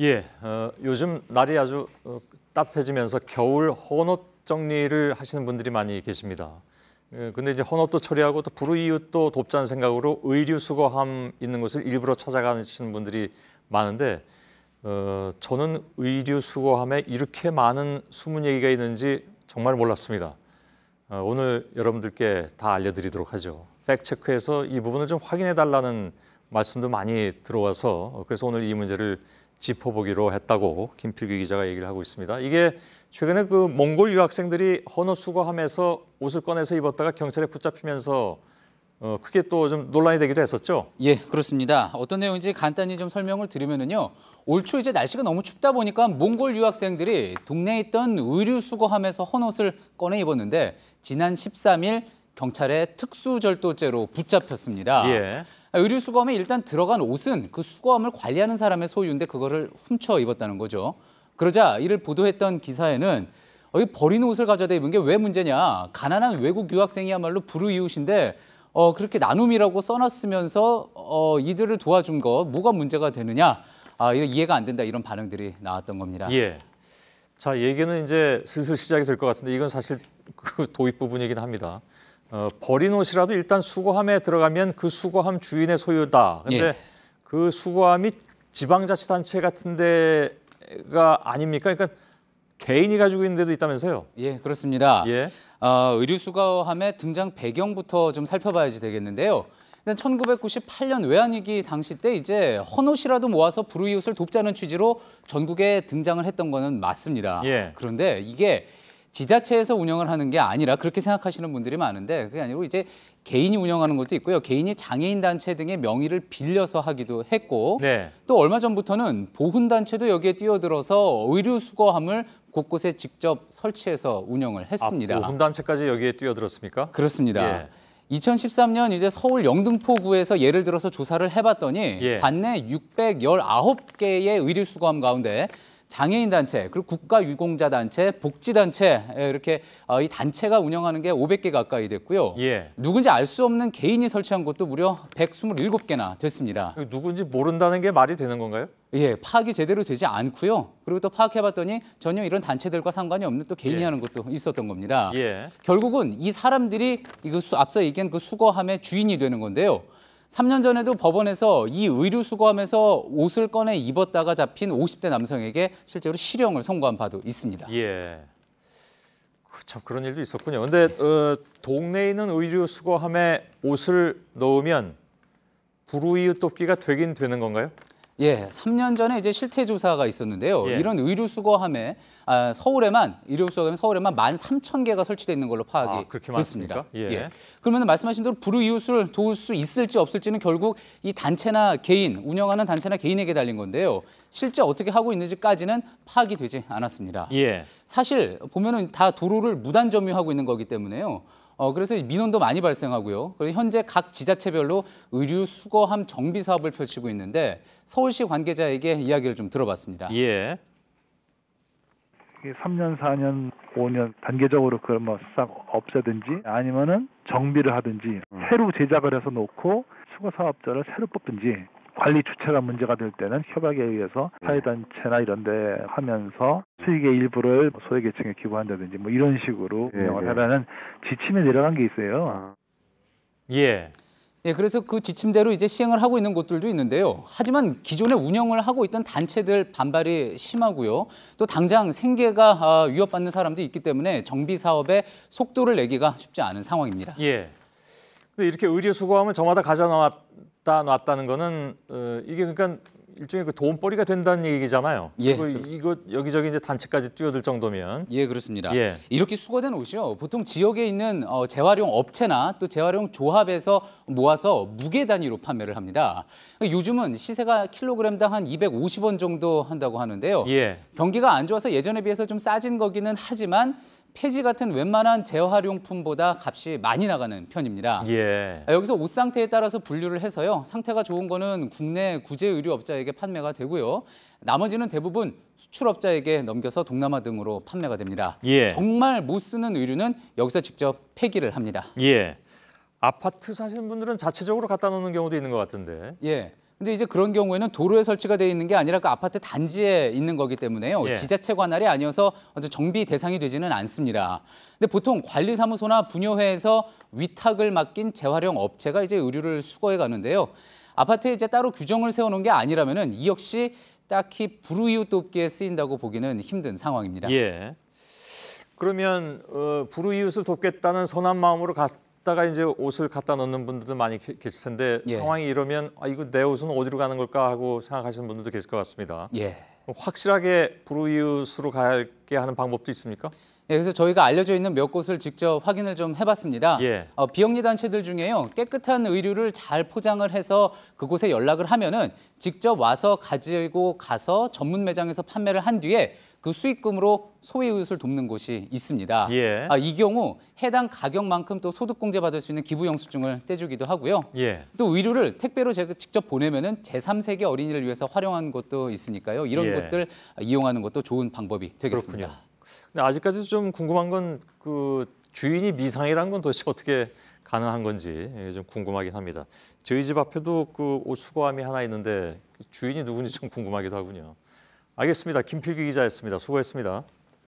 예, 요즘 날이 아주 따뜻해지면서 겨울 헌옷 정리를 하시는 분들이 많이 계십니다. 근데 이제 헌옷도 처리하고 또 불우이웃도 돕자는 생각으로 의류 수거함 있는 곳을 일부러 찾아가시는 분들이 많은데 저는 의류 수거함에 이렇게 많은 숨은 얘기가 있는지 정말 몰랐습니다. 오늘 여러분들께 다 알려드리도록 하죠. 팩트체크에서 이 부분을 좀 확인해 달라는 말씀도 많이 들어와서 그래서 오늘 이 문제를 짚어보기로 했다고 김필규 기자가 얘기를 하고 있습니다. 이게 최근에 그 몽골 유학생들이 헌옷 수거함에서 옷을 꺼내서 입었다가 경찰에 붙잡히면서 크게 또 좀 논란이 되기도 했었죠. 예, 그렇습니다. 어떤 내용인지 간단히 좀 설명을 드리면은요. 올 초 이제 날씨가 너무 춥다 보니까 몽골 유학생들이 동네에 있던 의류 수거함에서 헌옷을 꺼내 입었는데 지난 13일 경찰에 특수절도죄로 붙잡혔습니다. 예. 의류 수거함에 일단 들어간 옷은 그 수거함을 관리하는 사람의 소유인데 그거를 훔쳐 입었다는 거죠. 그러자 이를 보도했던 기사에는 이 버린 옷을 가져다 입은 게 왜 문제냐. 가난한 외국 유학생이야말로 불우이웃인데 그렇게 나눔이라고 써놨으면서 이들을 도와준 거 뭐가 문제가 되느냐. 이해가 안 된다 이런 반응들이 나왔던 겁니다. 예. 자, 얘기는 이제 슬슬 시작이 될 것 같은데 이건 사실 그 도입 부분이긴 합니다. 버린 옷이라도 일단 수거함에 들어가면 그 수거함 주인의 소유다. 근데 예. 그 수거함이 지방자치단체 같은 데가 아닙니까? 그러니까 개인이 가지고 있는 데도 있다면서요? 예, 그렇습니다. 예. 의류 수거함의 등장 배경부터 좀 살펴봐야지 되겠는데요. 일단 1998년 외환위기 당시 때 이제 헌옷이라도 모아서 불우이웃을 돕자는 취지로 전국에 등장을 했던 거는 맞습니다. 예. 그런데 이게 지자체에서 운영을 하는 게 아니라 그렇게 생각하시는 분들이 많은데 그게 아니고 이제 개인이 운영하는 것도 있고요. 개인이 장애인 단체 등의 명의를 빌려서 하기도 했고 네. 또 얼마 전부터는 보훈단체도 여기에 뛰어들어서 의류 수거함을 곳곳에 직접 설치해서 운영을 했습니다. 보훈단체까지 여기에 뛰어들었습니까? 그렇습니다. 예. 2013년 이제 서울 영등포구에서 예를 들어서 조사를 해봤더니 예. 관내 619개의 의류 수거함 가운데 장애인 단체, 그리고 국가유공자 단체, 복지단체 이렇게 이 단체가 운영하는 게 500개 가까이 됐고요. 예. 누군지 알 수 없는 개인이 설치한 곳도 무려 127개나 됐습니다. 누군지 모른다는 게 말이 되는 건가요? 예, 파악이 제대로 되지 않고요. 그리고 또 파악해봤더니 전혀 이런 단체들과 상관이 없는 또 개인이 예. 하는 것도 있었던 겁니다. 예. 결국은 이 사람들이 앞서 얘기한 그 수거함의 주인이 되는 건데요. 3년 전에도 법원에서 이 의류 수거함에서 옷을 꺼내 입었다가 잡힌 50대 남성에게 실제로 실형을 선고한 바도 있습니다. 예. 참 그런 일도 있었군요. 근데 동네에 있는 의류 수거함에 옷을 넣으면 불우이웃 돕기가 되긴 되는 건가요? 예, 3년 전에 이제 실태 조사가 있었는데요. 예. 이런 의류 수거함에 서울에만 13,000개가 설치되어 있는 걸로 파악이 그렇게 됐습니다. 많습니까? 예. 그러면 말씀하신 대로 불우이웃을 도울 수 있을지 없을지는 결국 이 단체나 개인, 운영하는 단체나 개인에게 달린 건데요. 실제 어떻게 하고 있는지까지는 파악이 되지 않았습니다. 예. 사실 보면은 다 도로를 무단 점유하고 있는 거기 때문에요. 그래서 민원도 많이 발생하고요. 그리고 현재 각 지자체별로 의류 수거함 정비 사업을 펼치고 있는데 서울시 관계자에게 이야기를 좀 들어봤습니다. 예. 3년, 4년, 5년 단계적으로 그걸 뭐 싹 없애든지 아니면은 정비를 하든지 새로 제작을 해서 놓고 수거 사업자를 새로 뽑든지 관리 주체가 문제가 될 때는 협약에 의해서 사회단체나 이런 데 하면서 수익의 일부를 소외계층에 기부한다든지 뭐 이런 식으로 운영을 하라는 지침에 내려간 게 있어요. 예. 예, 그래서 그 지침대로 이제 시행을 하고 있는 곳들도 있는데요. 하지만 기존에 운영을 하고 있던 단체들 반발이 심하고요. 또 당장 생계가 위협받는 사람도 있기 때문에 정비 사업에 속도를 내기가 쉽지 않은 상황입니다. 예. 근데 이렇게 의류 수거함을 저마다 가져 놨다는 거는 이게 그러니까 일종의 그 돈벌이가 된다는 얘기잖아요. 예. 그리고 이거 여기저기 이제 단체까지 뛰어들 정도면. 예, 그렇습니다. 예. 이렇게 수거된 옷이요. 보통 지역에 있는 재활용 업체나 또 재활용 조합에서 모아서 무게 단위로 판매를 합니다. 요즘은 시세가 킬로그램당 한 250원 정도 한다고 하는데요. 예. 경기가 안 좋아서 예전에 비해서 좀 싸진 거기는 하지만 폐지 같은 웬만한 재활용품보다 값이 많이 나가는 편입니다. 예. 여기서 옷 상태에 따라서 분류를 해서요. 상태가 좋은 거는 국내 구제 의류업자에게 판매가 되고요. 나머지는 대부분 수출업자에게 넘겨서 동남아 등으로 판매가 됩니다. 예. 정말 못 쓰는 의류는 여기서 직접 폐기를 합니다. 예. 아파트 사시는 분들은 자체적으로 갖다 놓는 경우도 있는 것 같은데. 예. 근데 이제 그런 경우에는 도로에 설치가 되어 있는 게 아니라 그 아파트 단지에 있는 거기 때문에요. 예. 지자체 관할이 아니어서 어떤 정비 대상이 되지는 않습니다. 근데 보통 관리사무소나 분여회에서 위탁을 맡긴 재활용 업체가 이제 의류를 수거해 가는데요. 아파트에 이제 따로 규정을 세워놓은 게 아니라면은 이 역시 딱히 불우이웃 돕기에 쓰인다고 보기는 힘든 상황입니다. 예. 그러면 불우이웃을 돕겠다는 선한 마음으로 갔다가 이제 옷을 갖다 놓는 분들도 많이 계실 텐데 예. 상황이 이러면 이거 내 옷은 어디로 가는 걸까 하고 생각하시는 분들도 계실 것 같습니다. 예. 확실하게 불우이웃으로 가게 하는 방법도 있습니까? 예, 그래서 저희가 알려져 있는 몇 곳을 직접 확인을 좀 해봤습니다. 예. 비영리 단체들 중에요, 깨끗한 의류를 잘 포장을 해서 그곳에 연락을 하면은 직접 와서 가지고 가서 전문 매장에서 판매를 한 뒤에 그 수익금으로 소외이웃을 돕는 곳이 있습니다. 예. 이 경우 해당 가격만큼 또 소득공제 받을 수 있는 기부 영수증을 떼주기도 하고요. 예. 또 의류를 택배로 제가 직접 보내면은 제3세계 어린이를 위해서 활용한 곳도 있으니까요. 이런 예. 것들 이용하는 것도 좋은 방법이 되겠습니다. 그렇군요. 근데 아직까지도 좀 궁금한 건 그 주인이 미상이라는 건 도대체 어떻게 가능한 건지 좀 궁금하긴 합니다. 저희 집 앞에도 그 옷 수거함이 하나 있는데 주인이 누군지 좀 궁금하기도 하군요. 알겠습니다. 김필기 기자였습니다. 수고했습니다.